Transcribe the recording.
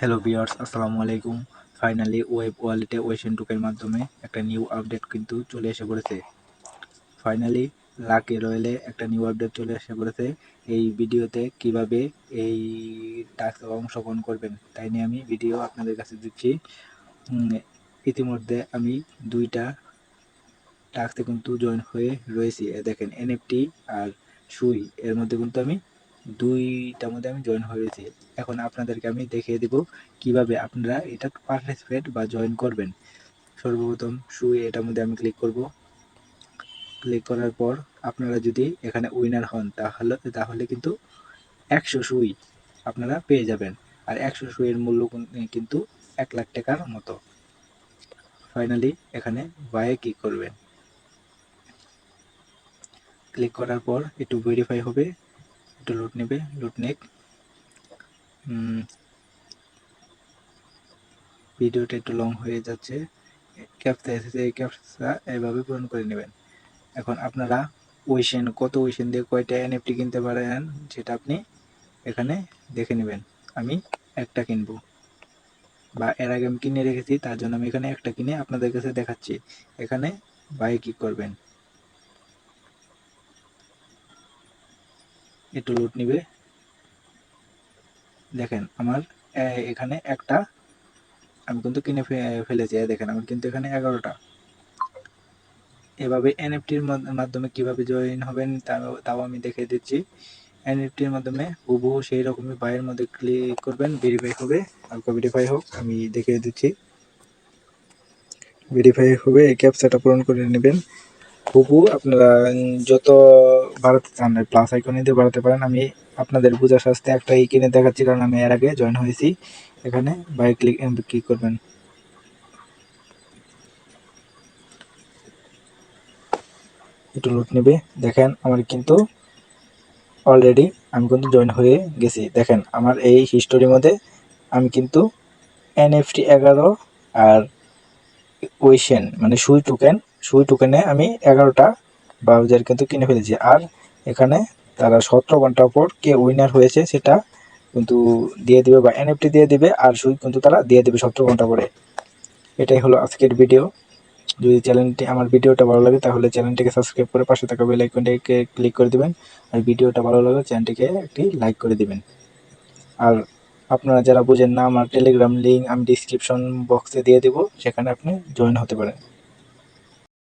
Hello viewers, আসসালামু আলাইকুম। Finally web ওয়ালেটে ওয়েশন টুকের মাধ্যমে একটা নিউ আপডেট কিন্তু চলে এসে পড়েছে। ফাইনালি লাকি রয়েলে একটা নিউ আপডেট চলে এসে পড়েছে। এই ভিডিওতে কিভাবে এই টাস্কে অংশগ্রহণ করবেন তাই নিয়ে আমি ভিডিও আপনাদের কাছে দিচ্ছি। ইতিমধ্যে আমি 2টা টাস্কে কিন্তু জয়েন হয়ে রয়েছি। দেখেন এনএফটি আর সুই এর মধ্যে কিন্তু আমি 2টার মধ্যে আমি জয়েন হয়েছি। এখন আপনাদেরকে আমি দেখিয়ে দিব কিভাবে আপনারা এটা পার্টিসিপেট বা জয়েন করবেন। সর্বপ্রথম সুই এটার মধ্যে আমি ক্লিক করব। ক্লিক করার পর আপনারা যদি এখানে উইনার হন তাহলে কিন্তু 100 সুই আপনারা পেয়ে যাবেন। আর 100 সুইয়ের মূল্য কিন্তু 1 লাখ টাকার মতো। ফাইনালি এখানে বায়ে ক্লিক করবেন। ক্লিক করার পর একটু ভেরিফাই হবে, একটু লোড নেবে, লোড নেক। ভিডিওটা একটু লং হয়ে যাচ্ছে। ক্যাপচা এসেছে, এই ক্যাপচা এভাবে পূরণ করে নেবেন। এখন আপনারা কত ওয়েশন দিয়ে কয়টা এনএফটি কিনতে পারেন সেটা আপনি এখানে দেখে নেবেন। আমি একটা কিনবো, বা এর আগে আমি কিনে রেখেছি, তার জন্য আমি এখানে একটা কিনে আপনাদের কাছে দেখাচ্ছি। এখানে বাই ক্লিক করবেন, একটু লোড নিবে। দেখেন আমার এখানে একটা আমি কিন্তু কিনে ফেলেছি। দেখেন আমার কিন্তু এখানে 11টা। এভাবে এনএফটির মাধ্যমে কিভাবে জয়েন হবেন তাও আমি দেখিয়ে দিচ্ছি। এনএফটির মাধ্যমে হুবহু সেই রকমই বাইয়ের মধ্যে ক্লিক করবেন, ভেরিফাই হবে। হালকা ভেরিফাই হোক, আমি দেখিয়ে দিচ্ছি। ভেরিফাই হবে, এই ক্যাপচাটা পূরণ করে নেবেন। হুবহু আপনারা যত বাড়াতে চান প্লাস আইকনে দিয়ে বাড়াতে পারেন। আমি আপনাদের বোঝার স্বাস্থ্যে একটাই কিনে দেখাচ্ছি, কারণ আমি এর আগে জয়েন হয়েছি। এখানে বাই ক্লিক করবেন। একটু লোড নেবে। দেখেন আমার কিন্তু অলরেডি আমি কিন্তু জয়েন হয়ে গেছি। দেখেন আমার এই হিস্টোরির মধ্যে আমি কিন্তু এনএফটি 11 আর ওয়েশন মানে সুই টোকেনে আমি 11টা ব্রাউজার কিন্তু কিনে ফেলেছি। আর এখানে তারা 17 ঘন্টা পর কে উইনার হয়েছে সেটা কিন্তু দিয়ে দিবে, বা এনএফটি দিয়ে দিবে, আর সুই কিন্তু তারা দিয়ে দেবে 17 ঘন্টা পরে। এটাই হলো আজকের ভিডিও। যদি আমার ভিডিওটা ভালো লাগে তাহলে চ্যানেলটিকে সাবস্ক্রাইব করে পাশে থাকা বেল আইকনটিকে ক্লিক করে দিবেন। আর ভিডিওটা ভালো লাগলে চ্যানেলটিকে একটি লাইক করে দিবেন। আর আপনারা যারা বুঝেন না, আমার টেলিগ্রাম লিঙ্ক আমি ডিসক্রিপশন বক্সে দিয়ে দেবো, সেখানে আপনি জয়েন হতে পারেন।